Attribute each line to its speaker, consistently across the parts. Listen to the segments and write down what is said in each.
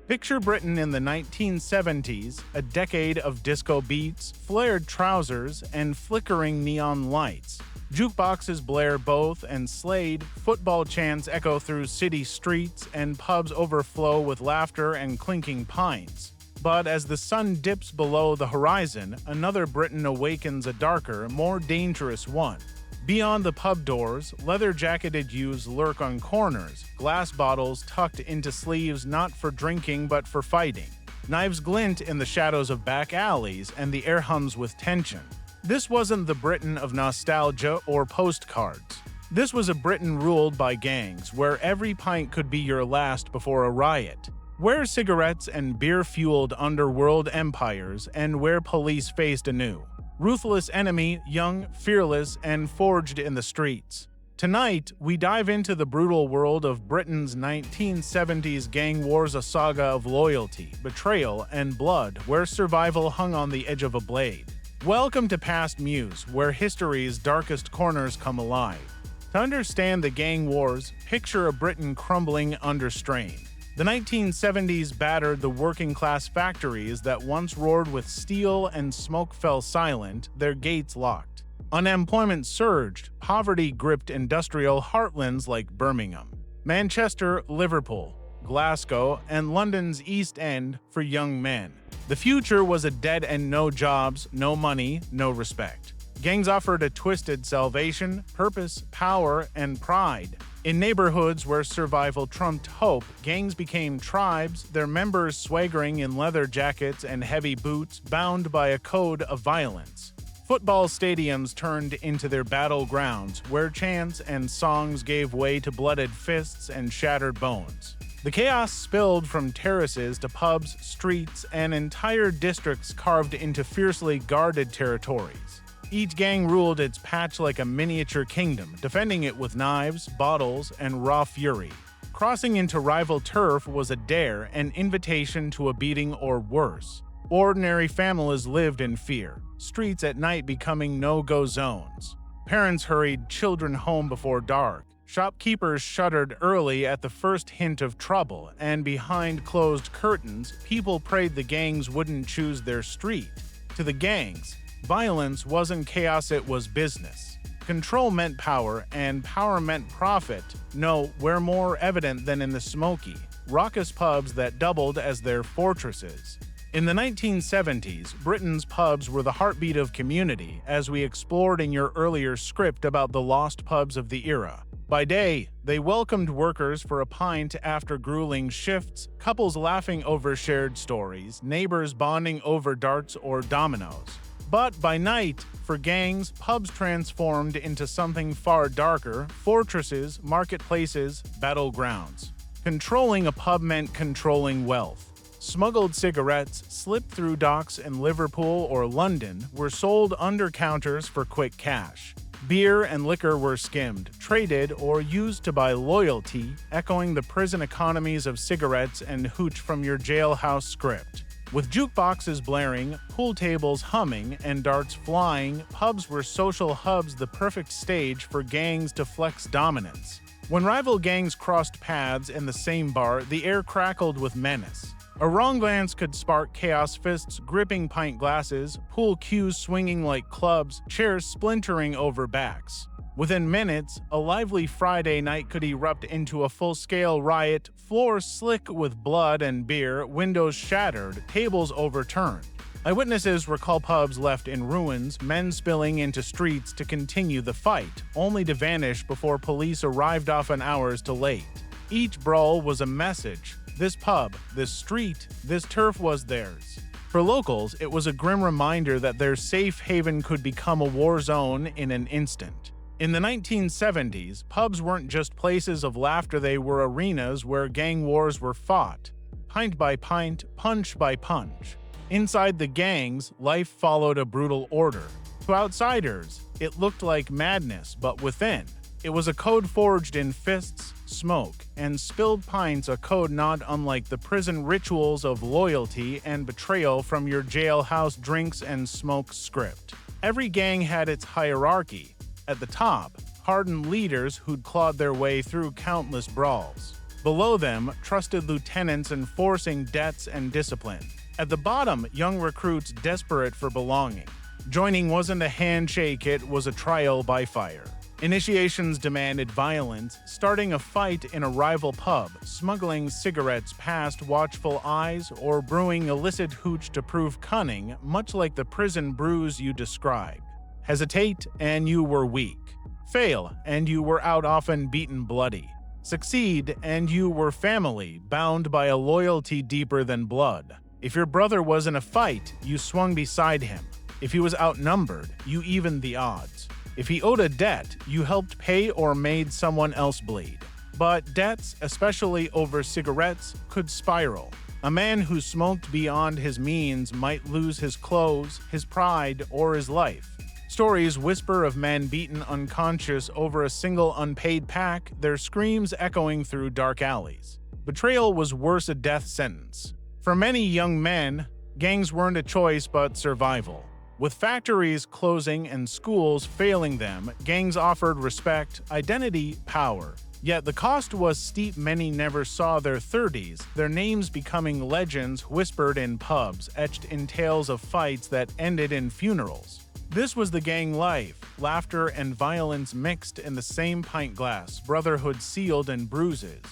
Speaker 1: Picture Britain in the 1970s, a decade of disco beats, flared trousers, and flickering neon lights. Jukeboxes blare both and Slade, football chants echo through city streets, and pubs overflow with laughter and clinking pints. But as the sun dips below the horizon, another Britain awakens a darker, more dangerous one. Beyond the pub doors, leather-jacketed youths lurk on corners, glass bottles tucked into sleeves not for drinking but for fighting. Knives glint in the shadows of back alleys, and the air hums with tension. This wasn't the Britain of nostalgia or postcards. This was a Britain ruled by gangs, where every pint could be your last before a riot. Where cigarettes and beer-fueled underworld empires, and where police faced anew. Ruthless enemy, young, fearless, and forged in the streets. Tonight, we dive into the brutal world of Britain's 1970s gang wars, a saga of loyalty, betrayal, and blood, where survival hung on the edge of a blade. Welcome to PastMuse, where history's darkest corners come alive. To understand the gang wars, picture a Britain crumbling under strain. The 1970s battered the working-class factories that once roared with steel and smoke fell silent, their gates locked. Unemployment surged, poverty gripped industrial heartlands like Birmingham, Manchester, Liverpool, Glasgow, and London's East End for young men. The future was a dead end, no jobs, no money, no respect. Gangs offered a twisted salvation, purpose, power, and pride. In neighborhoods where survival trumped hope, gangs became tribes, their members swaggering in leather jackets and heavy boots, bound by a code of violence. Football stadiums turned into their battlegrounds, where chants and songs gave way to blooded fists and shattered bones. The chaos spilled from terraces to pubs, streets, and entire districts carved into fiercely guarded territories. Each gang ruled its patch like a miniature kingdom, defending it with knives, bottles, and raw fury. Crossing into rival turf was a dare, an invitation to a beating or worse. Ordinary families lived in fear, streets at night becoming no-go zones. Parents hurried children home before dark. Shopkeepers shuttered early at the first hint of trouble, and behind closed curtains, people prayed the gangs wouldn't choose their street. To the gangs, violence wasn't chaos, it was business. Control meant power, and power meant profit. No, where more evident than in the smoky, raucous pubs that doubled as their fortresses. In the 1970s, Britain's pubs were the heartbeat of community, as we explored in your earlier script about the lost pubs of the era. By day, they welcomed workers for a pint after grueling shifts, couples laughing over shared stories, neighbors bonding over darts or dominoes. But by night, for gangs, pubs transformed into something far darker: fortresses, marketplaces, battlegrounds. Controlling a pub meant controlling wealth. Smuggled cigarettes, slipped through docks in Liverpool or London, were sold under counters for quick cash. Beer and liquor were skimmed, traded, or used to buy loyalty, echoing the prison economies of cigarettes and hooch from your jailhouse script. With jukeboxes blaring, pool tables humming, and darts flying, pubs were social hubs, the perfect stage for gangs to flex dominance. When rival gangs crossed paths in the same bar, the air crackled with menace. A wrong glance could spark chaos, fists gripping pint glasses, pool cues swinging like clubs, chairs splintering over backs. Within minutes, a lively Friday night could erupt into a full-scale riot, floors slick with blood and beer, windows shattered, tables overturned. Eyewitnesses recall pubs left in ruins, men spilling into streets to continue the fight, only to vanish before police arrived often hours too late. Each brawl was a message. This pub, this street, this turf was theirs. For locals, it was a grim reminder that their safe haven could become a war zone in an instant. In the 1970s, pubs weren't just places of laughter, they were arenas where gang wars were fought, pint by pint, punch by punch. Inside the gangs, life followed a brutal order. To outsiders, it looked like madness, but within, it was a code forged in fists, smoke, and spilled pints, a code not unlike the prison rituals of loyalty and betrayal from your jailhouse drinks and smoke script. Every gang had its hierarchy. At the top, hardened leaders who'd clawed their way through countless brawls. Below them, trusted lieutenants enforcing debts and discipline. At the bottom, young recruits desperate for belonging. Joining wasn't a handshake, it was a trial by fire. Initiations demanded violence, starting a fight in a rival pub, smuggling cigarettes past watchful eyes, or brewing illicit hooch to prove cunning, much like the prison brews you described. Hesitate, and you were weak. Fail, and you were out often beaten bloody. Succeed, and you were family, bound by a loyalty deeper than blood. If your brother was in a fight, you swung beside him. If he was outnumbered, you evened the odds. If he owed a debt, you helped pay or made someone else bleed. But debts, especially over cigarettes, could spiral. A man who smoked beyond his means might lose his clothes, his pride, or his life. Stories whisper of men beaten unconscious over a single unpaid pack, their screams echoing through dark alleys. Betrayal was worse a death sentence. For many young men, gangs weren't a choice but survival. With factories closing and schools failing them, gangs offered respect, identity, power. Yet the cost was steep. Many never saw their 30s, their names becoming legends whispered in pubs, etched in tales of fights that ended in funerals. This was the gang life, laughter and violence mixed in the same pint glass, brotherhood sealed in bruises.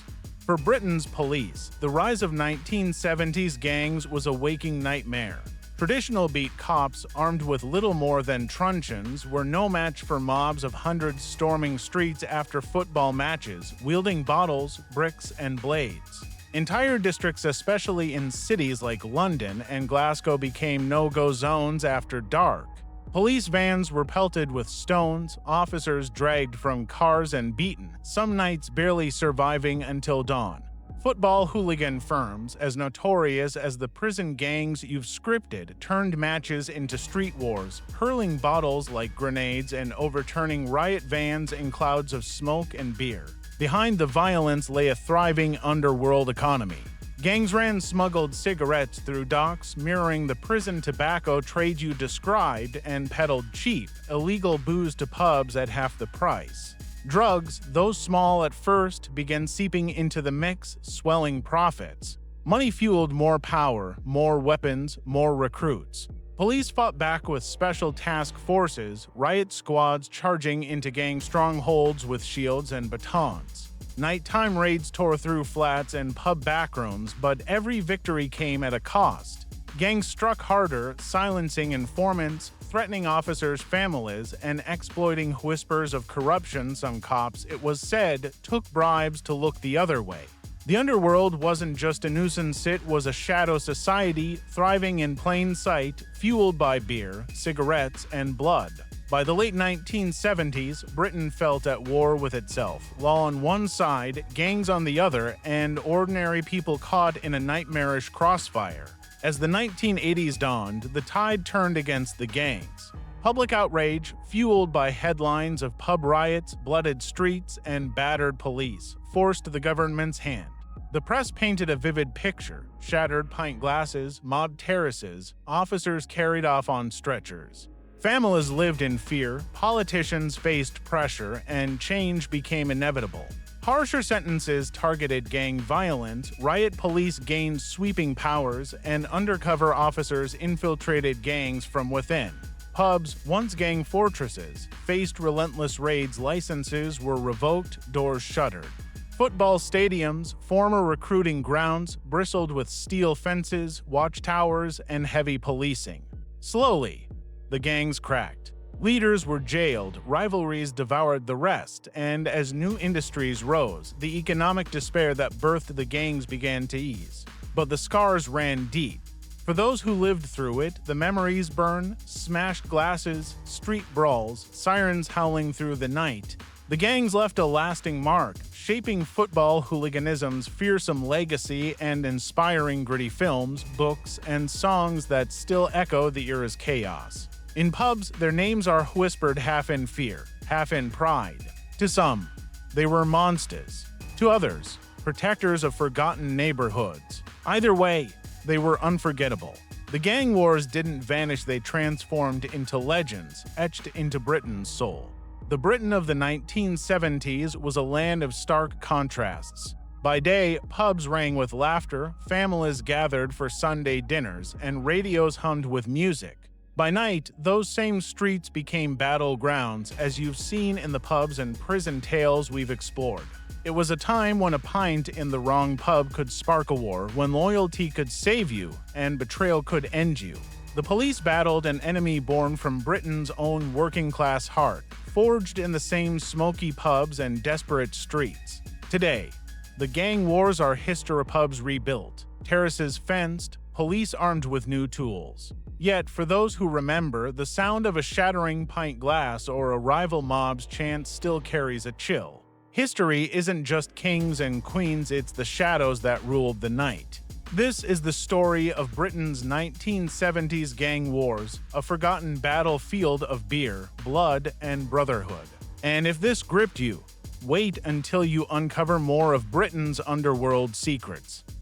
Speaker 1: For Britain's police, the rise of 1970s gangs was a waking nightmare. Traditional beat cops, armed with little more than truncheons, were no match for mobs of hundreds storming streets after football matches, wielding bottles, bricks, and blades. Entire districts, especially in cities like London and Glasgow, became no-go zones after dark. Police vans were pelted with stones, officers dragged from cars and beaten, some nights barely surviving until dawn. Football hooligan firms, as notorious as the prison gangs you've scripted, turned matches into street wars, hurling bottles like grenades and overturning riot vans in clouds of smoke and beer. Behind the violence lay a thriving underworld economy. Gangs ran smuggled cigarettes through docks, mirroring the prison tobacco trade you described, and peddled cheap, illegal booze to pubs at half the price. Drugs, though small at first, began seeping into the mix, swelling profits. Money fueled more power, more weapons, more recruits. Police fought back with special task forces, riot squads charging into gang strongholds with shields and batons. Nighttime raids tore through flats and pub backrooms, but every victory came at a cost. Gangs struck harder, silencing informants, threatening officers' families, and exploiting whispers of corruption. Some cops, it was said, took bribes to look the other way. The underworld wasn't just a nuisance, it was a shadow society thriving in plain sight, fueled by beer, cigarettes, and blood. By the late 1970s, Britain felt at war with itself, law on one side, gangs on the other, and ordinary people caught in a nightmarish crossfire. As the 1980s dawned, the tide turned against the gangs. Public outrage, fueled by headlines of pub riots, blooded streets, and battered police, forced the government's hand. The press painted a vivid picture: shattered pint glasses, mobbed terraces, officers carried off on stretchers. Families lived in fear, politicians faced pressure, and change became inevitable. Harsher sentences targeted gang violence, riot police gained sweeping powers, and undercover officers infiltrated gangs from within. Pubs, once gang fortresses, faced relentless raids, licenses were revoked, doors shuttered. Football stadiums, former recruiting grounds, bristled with steel fences, watchtowers, and heavy policing. Slowly, the gangs cracked. Leaders were jailed, rivalries devoured the rest, and as new industries rose, the economic despair that birthed the gangs began to ease. But the scars ran deep. For those who lived through it, the memories burn: smashed glasses, street brawls, sirens howling through the night. The gangs left a lasting mark, shaping football hooliganism's fearsome legacy and inspiring gritty films, books, and songs that still echo the era's chaos. In pubs, their names are whispered half in fear, half in pride. To some, they were monsters. To others, protectors of forgotten neighborhoods. Either way, they were unforgettable. The gang wars didn't vanish, they transformed into legends, etched into Britain's soul. The Britain of the 1970s was a land of stark contrasts. By day, pubs rang with laughter, families gathered for Sunday dinners, and radios hummed with music. By night, those same streets became battlegrounds, as you've seen in the pubs and prison tales we've explored. It was a time when a pint in the wrong pub could spark a war, when loyalty could save you and betrayal could end you. The police battled an enemy born from Britain's own working-class heart, forged in the same smoky pubs and desperate streets. Today, the gang wars are pubs rebuilt, terraces fenced, police armed with new tools. Yet, for those who remember, the sound of a shattering pint glass or a rival mob's chant still carries a chill. History isn't just kings and queens, it's the shadows that ruled the night. This is the story of Britain's 1970s gang wars, a forgotten battlefield of beer, blood, and brotherhood. And if this gripped you, wait until you uncover more of Britain's underworld secrets.